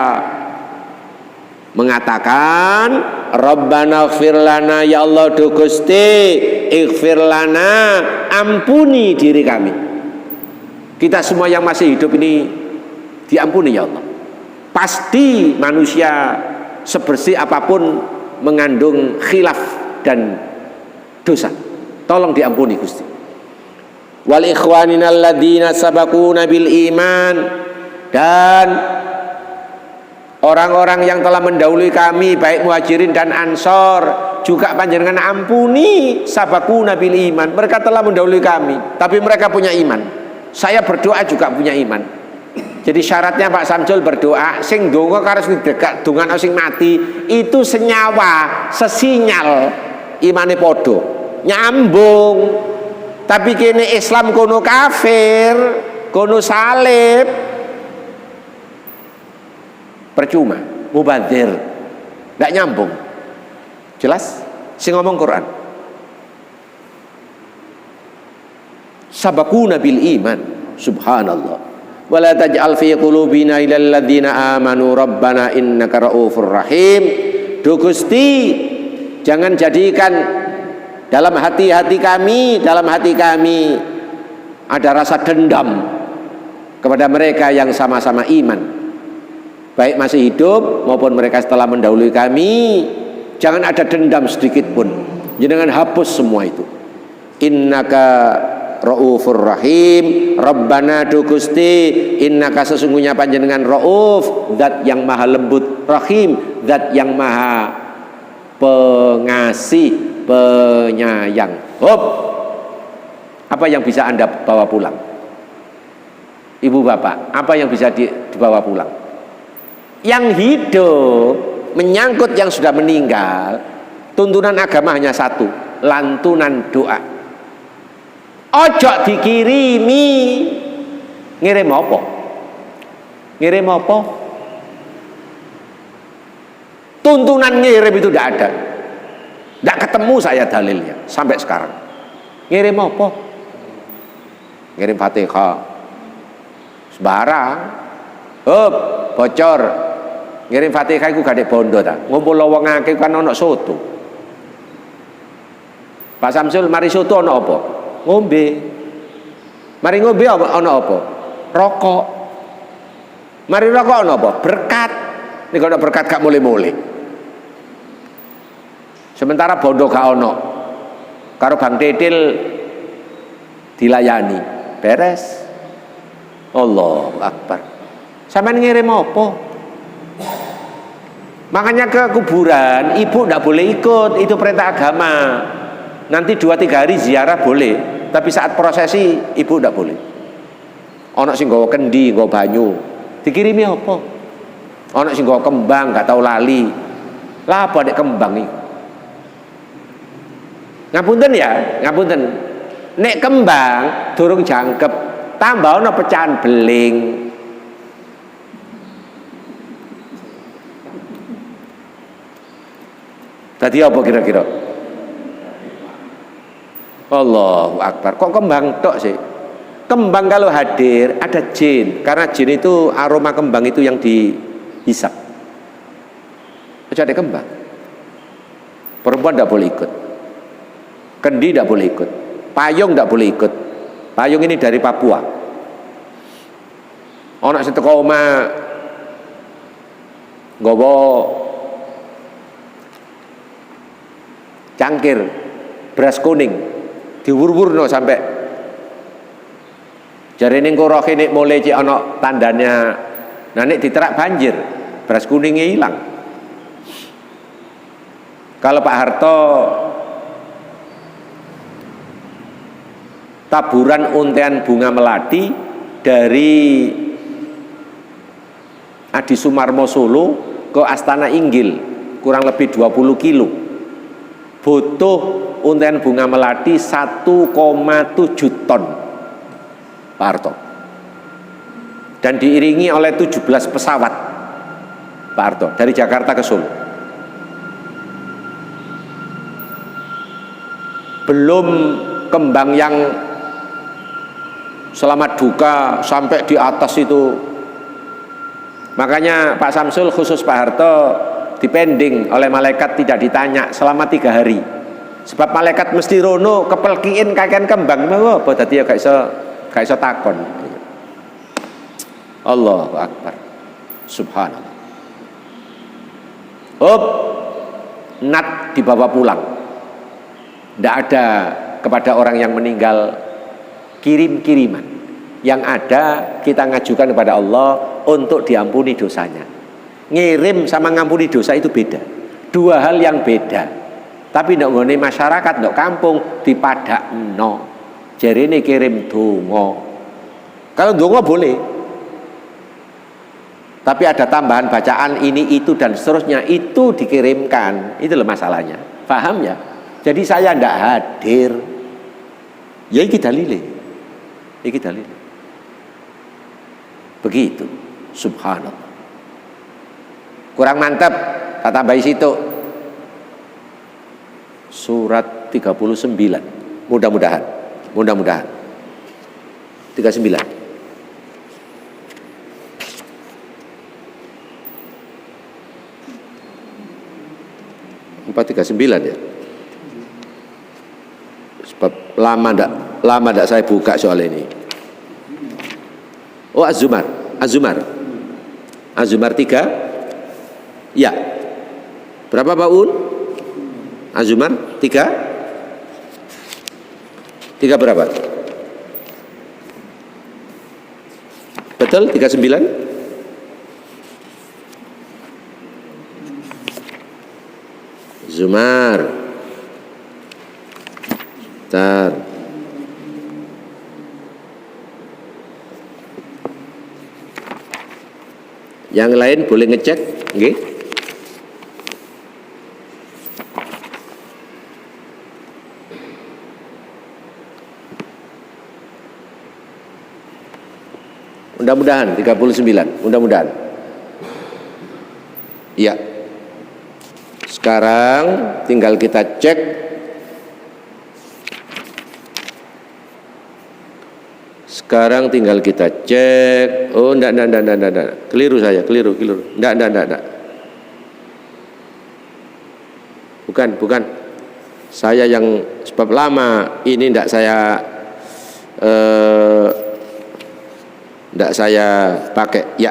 mengatakan, Rabbana ighfir lana, ya Allah du Gusti, ighfir lana, ampuni diri kami. Kita semua yang masih hidup ini diampuni ya Allah. Pasti manusia sebersih apapun mengandung khilaf dan dosa. Tolong diampuni Gusti. Wal ikhwanina alladzina sabaquna bil iman, dan orang-orang yang telah mendahului kami baik Muhajirin dan Ansor juga panjenengan ampuni. Sabaquna bil iman, mereka telah mendahului kami tapi mereka punya iman. Saya berdoa juga punya iman. Jadi syaratnya Pak Samsul berdoa sing donga karo sing dekat dongan sing mati itu senyawa, sesinyal, imane podo, nyambung. Tapi kene Islam kono kafir, kono salib, percuma, mubadzir, nggak nyambung. Jelas? Sing ngomong Quran. Sabaquna bil iman, subhanallah. Wala taj'al fi qulubina ilal ladzina amanu rabbana innaka raufur rahim. Duh Gusti, jangan jadikan dalam hati kami ada rasa dendam kepada mereka yang sama-sama iman, baik masih hidup maupun mereka setelah mendahului kami. Jangan ada dendam sedikit pun. Jangan hapus semua itu. Innaka Raufur Rahim. Rabbana du Gusti, innaka sesungguhnya panjenengan Rauf, zat yang maha lembut, Rahim, zat yang maha pengasih, penyayang. Hop. Apa yang bisa Anda bawa pulang? Ibu bapak, apa yang bisa dibawa pulang? Yang hidup menyangkut yang sudah meninggal, tuntunan agama hanya satu, lantunan doa. Ojo dikirimi. Ngirim apa? Ngirim apa? Tuntunan ngirim itu tidak ada. Tidak ketemu saya dalilnya sampai sekarang. Ngirim apa? Ngirim Fatihah. Sembarang. Bocor. Ngirim Fatihah iku gak ada bondo ta. Ngumpul wong akeh kan ana soto. Pak Samsul mari soto ana apa? Ngombe. Mari ngombe ana apa? Rokok. Mari rokok ana apa? Berkat. Nek ana berkat gak mulai-mulai. Sementara bondo gak ana. Karo Bang Titil dilayani. Beres. Allahu Akbar. Sampeyan ngirim apa? Makanya ke kuburan ibu tidak boleh ikut, itu perintah agama. Nanti 2-3 hari ziarah boleh, tapi saat prosesi ibu tidak boleh. Ono sing nggawa kendi, nggawa banyu, dikirimi apa? Ono sing nggawa kembang, gak tahu lali. Lah apa nek kembang iki? Ngapunten ya, ngapunten. Nek kembang durung jangkep, tambah ono pecahan beling. Tadi apa kira-kira? Allahu Akbar. Kok kembang tok sih? Kembang kalau hadir ada jin, karena jin itu aroma kembang itu yang dihisap. Aja ada kembang. Perempuan tidak boleh ikut. Kendi tidak boleh ikut. Payung tidak boleh ikut. Payung ini dari Papua. Ono sing teko omah nggawa cangkir beras kuning diwur-wurno sampai jarene koroke nek mulai cek ana tandanya. Nah nek diterak banjir, beras kuningnya hilang. Kalau Pak Harto taburan untean bunga melati dari Adi Sumarmo Solo ke Astana Inggil kurang lebih 20 kilo. Butuh untean bunga melati 1,7 ton Pak Harto, dan diiringi oleh 17 pesawat Pak Harto dari Jakarta ke Solo. Belum kembang yang selamat duka sampai di atas itu. Makanya Pak Samsul khusus Pak Harto dipending oleh malaikat, tidak ditanya selama 3 hari. Sebab malaikat mesti rono kepelkiin kakean kembang. Apa dadi ya gak iso takon. Allahu Akbar. Subhanallah. Nat dibawa pulang. Tidak ada kepada orang yang meninggal kirim-kiriman. Yang ada kita ngajukan kepada Allah untuk diampuni dosanya. Ngirim sama ngampuni dosa itu beda, 2 hal yang beda. Tapi ndak nggone masyarakat, ndak kampung dipadakno. Jarene kirim donga. Kalau donga boleh. Tapi ada tambahan bacaan ini itu dan seterusnya, itu dikirimkan. Itu loh masalahnya. Paham ya? Jadi saya ndak hadir. Ya iki dalile. Iki dalile. Begitu. Subhanallah. Kurang mantap, tak tambahi situ. Surat 39. Mudah-mudahan. 39. Empat 39 ya. Sebab lama ndak saya buka soal ini. Oh, Az-Zumar 3. Ya. Berapa Pak Un? Az-Zumar 3 berapa? Betul 39? Zumar. Bentar. Yang lain boleh ngecek, nggih? Mudah-mudahan 39, mudah-mudahan. Iya. Sekarang tinggal kita cek. Oh, enggak. Keliru saya, keliru. Enggak. Bukan. Saya yang sebab lama ini enggak saya pakai. Ya.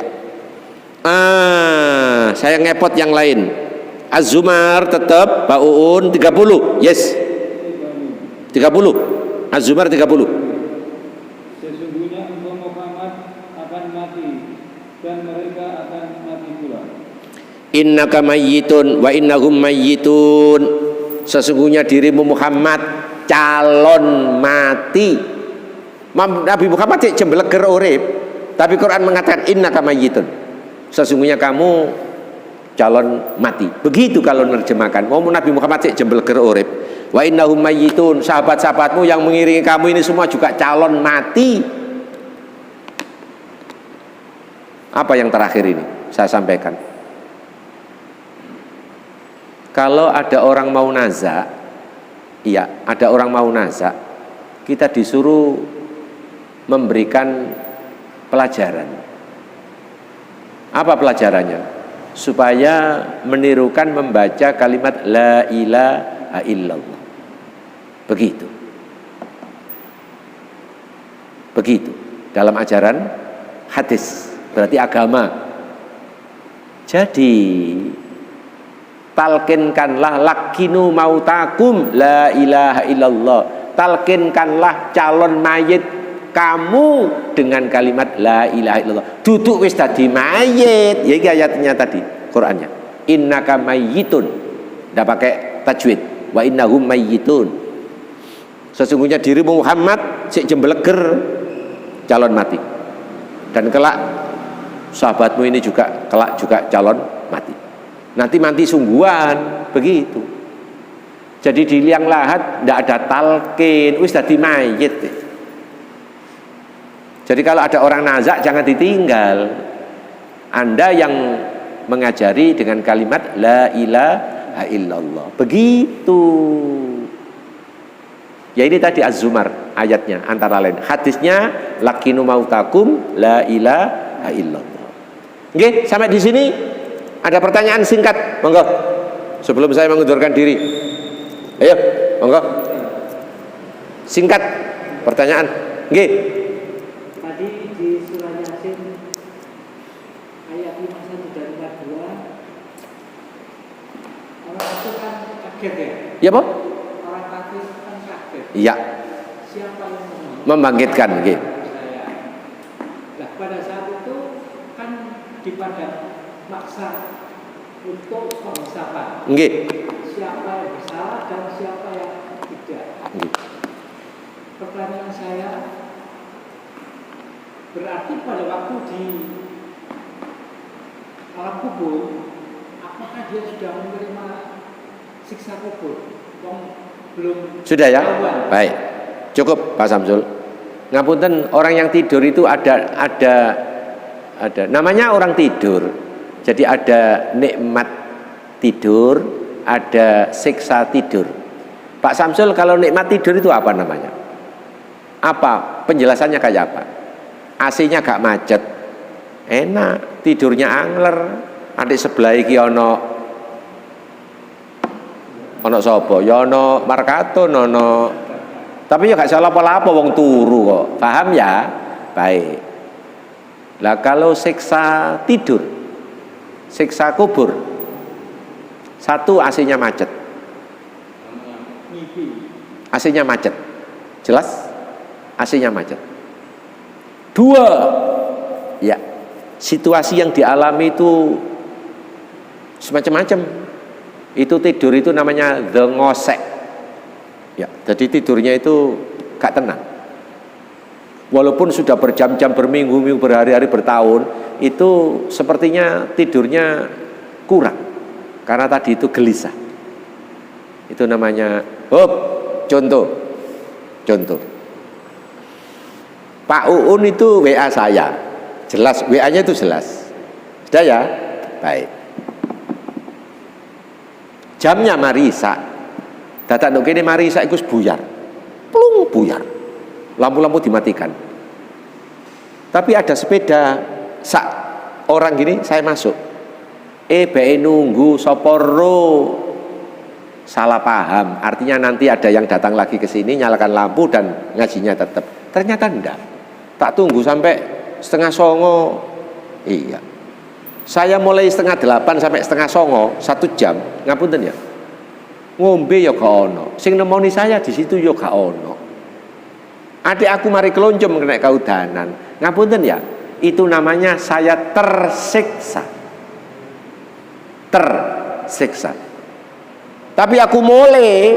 Saya ngepot yang lain. Az-Zumar tetap Pak Uun 30. Yes. 30. Az-Zumar 30. Sesungguhnya engkau Muhammad akan mati dan mereka akan mati pula. Innaka mayyitun wa innahum mayyitun. Sesungguhnya dirimu Muhammad calon mati. Nabi Muhammad cek jembeleger urip, tapi Quran mengatakan innaka mayyitun. Sesungguhnya kamu calon mati. Begitu kalau menerjemahkan. Mau Nabi Muhammad cek jembeleger urip, wa innahum mayyitun. Sahabat-sahabatmu yang mengiringi kamu ini semua juga calon mati. Apa yang terakhir ini saya sampaikan? Kalau ada orang mau nazak, iya, ada orang mau nazak, kita disuruh memberikan pelajaran. Apa pelajarannya? Supaya menirukan membaca kalimat la ilaha illallah. Begitu dalam ajaran hadis, berarti agama. Jadi talkinkanlah, lakinu mautakum la ilaha illallah. Talkinkanlah calon mayit kamu dengan kalimat la ilaha illallah. Duduk wis dadi mayit. Ya iki ayatnya tadi, Qur'annya. Innaka mayyitun. Ndak pakai tajwid. Wa innahum mayyitun. Sesungguhnya dirimu Muhammad sik jembeleger calon mati. Dan kelak sahabatmu ini juga kelak juga calon mati. Nanti mati sungguhan, begitu. Jadi di liang lahat ndak ada talqin, wis dadi mayit. Jadi kalau ada orang nazak jangan ditinggal. Anda yang mengajari dengan kalimat la ilaha illallah. Begitu. Ya ini tadi Az-Zumar ayatnya antara lain. Hadisnya lakinu mautakum la ilaha illallah. Oke, sampai di sini ada pertanyaan singkat, monggo. Sebelum saya mengundurkan diri. Ayo, monggo. Singkat pertanyaan. Oke. Tadi di surah Yasin ayat 51 dan 52 orang itu kan kaget ya? Ya, Pak? Orang kafir kan kaget. Iya. Siapa yang Membangkitkan, nggih. Nah, pada saat itu kan dipada maksa untuk penghisapan. Nggih. Siapa yang bersalah dan siapa yang tidak. Nggih. Pertanyaan saya, berarti pada waktu di alam kubur, apakah dia sudah menerima siksa kubur? Belum. Sudah ya? Tahuan. Baik. Cukup Pak Samsul. Ngapunten, orang yang tidur itu ada namanya orang tidur. Jadi ada nikmat tidur, ada siksa tidur. Pak Samsul, kalau nikmat tidur itu apa namanya? Apa? Penjelasannya kayak apa? AC-nya gak macet, enak, tidurnya angler. Adik sebelah iki ono sapa? Ya ono Markaton ono. Tapi ya gak salah apa-apa wong turu kok. Paham ya? Baik. Lah kalau siksa tidur, siksa kubur, satu AC-nya macet. AC-nya macet. Jelas? AC-nya macet. Dua, Ya, situasi yang dialami itu semacam-macam. Itu tidur itu namanya ngosek. Ya, jadi tidurnya itu gak tenang. Walaupun sudah berjam-jam, berminggu-minggu, berhari-hari, bertahun, itu sepertinya tidurnya kurang. Karena tadi itu gelisah. Itu namanya contoh. Pak Uun itu WA saya. Jelas, WA-nya itu jelas. Sudah ya? Baik. Jamnya marisa. Dadak nduk kene marisa iku buyar. Plung buyar. Lampu-lampu dimatikan. Tapi ada sepeda sak orang gini saya masuk. Bae nunggu soporo. Salah paham. Artinya nanti ada yang datang lagi ke sini nyalakan lampu dan ngajinya tetap. Ternyata enggak. Tak tunggu sampai 7:30. Iya. Saya mulai 7:30 sampai 7:30, 1 jam. Ngapunten ya. Ngombe ya gak ono. Sing nemoni saya di situ ya gak ono. Adik aku mari keloncom kena kaudanan. Ngapunten ya. Itu namanya saya tersiksa. Tersiksa. Tapi aku mulai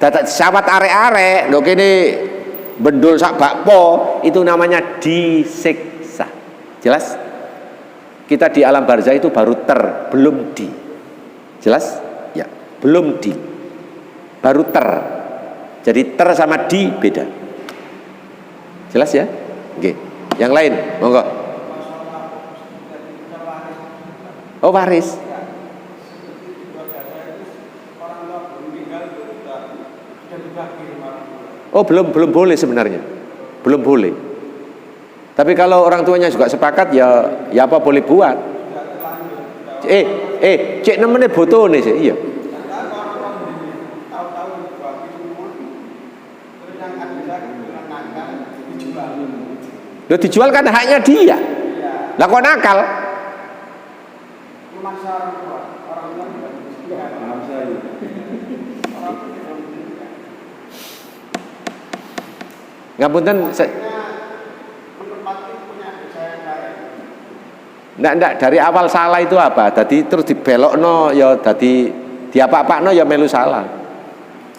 dadak sawat arek-arek lho kene bendul sak bakpo, itu namanya disiksa. Jelas? Kita di alam barzah itu baru belum di. Jelas? Ya, belum di. Baru Jadi sama di beda. Jelas ya? Oke. Yang lain, monggo. Oh, waris. Oh, belum boleh sebenarnya. Belum boleh. Tapi kalau orang tuanya juga sepakat ya apa boleh buat. Cek nemene botone sih, iya. Loh, dijual kan haknya dia. Lah kok nakal? Ngapunten, ndak dari awal salah itu apa? Tadi terus dibelokno ya tadi diapa-apakno ya melu salah.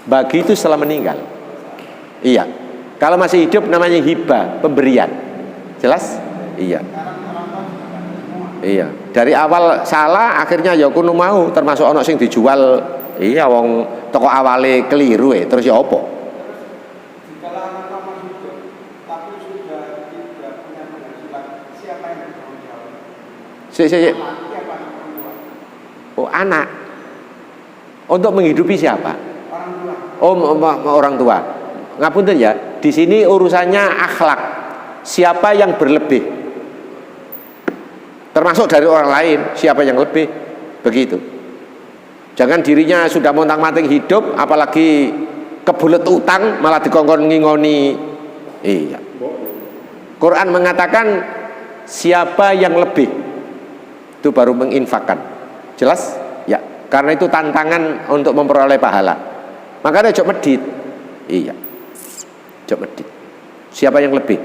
Bagi itu setelah meninggal. Iya. Kalau masih hidup namanya hibah, pemberian. Jelas? Iya. Iya. Dari awal salah akhirnya ya kudu mau termasuk ono sing dijual. Iya wong toko awale keliru terus ya apa? Oh, anak. Untuk menghidupi siapa? Orang tua. Ngapunten ya, di sini urusannya akhlak. Siapa yang berlebih? Termasuk dari orang lain, siapa yang lebih? Begitu. Jangan dirinya sudah montang-manting hidup, apalagi kebulet utang malah dikongkon ngingoni. Iya. Quran mengatakan siapa yang lebih itu baru menginfakkan. Jelas? Ya. Karena itu tantangan untuk memperoleh pahala. Makanya jok medit. Iya. Jok medit. Siapa yang lebih?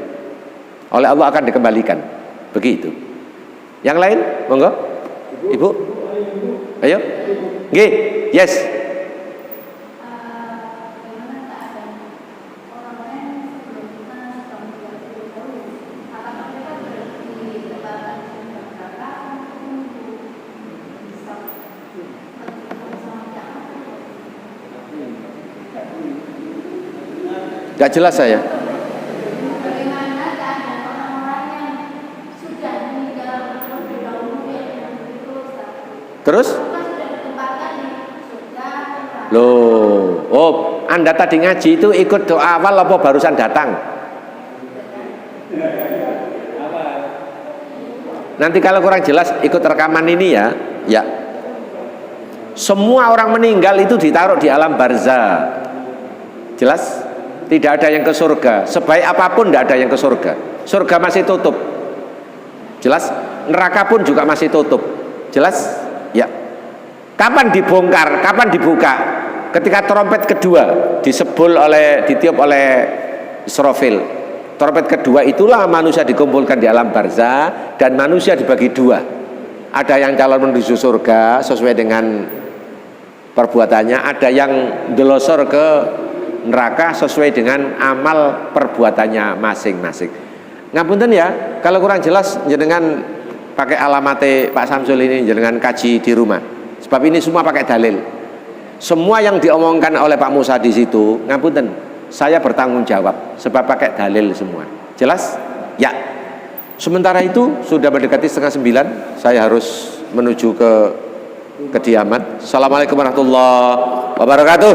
Oleh Allah akan dikembalikan. Begitu. Yang lain? Monggo. Ibu? Ayo. Nggih. Yes. Gak jelas saya. Bagaimana keadaan orang-orang yang sudah meninggal terlebih dahulu yang itu, Terus? sudah ditempatkan di surga. Loh, Anda tadi ngaji itu ikut doa awal apa barusan datang? Nanti kalau kurang jelas ikut rekaman ini ya. Ya. Semua orang meninggal itu ditaruh di alam barzah. Jelas? Tidak ada yang ke surga. Sebaik apapun tidak ada yang ke surga. Surga masih tutup. Jelas? Neraka pun juga masih tutup. Jelas? Ya. Kapan dibongkar? Kapan dibuka? Ketika trompet kedua ditiup oleh Israfil. Trompet kedua itulah manusia dikumpulkan di alam barzah dan manusia dibagi dua. Ada yang calon menuju surga sesuai dengan perbuatannya, ada yang delosor ke neraka sesuai dengan amal perbuatannya masing-masing. Ngapunten ya, kalau kurang jelas jenengan pakai alamate Pak Samsul ini jenengan kaji di rumah. Sebab ini semua pakai dalil. Semua yang diomongkan oleh Pak Musa di situ, ngapunten, saya bertanggung jawab sebab pakai dalil semua. Jelas? Ya. Sementara itu sudah mendekati 8:30, saya harus menuju ke kediaman. Assalamualaikum warahmatullahi wabarakatuh.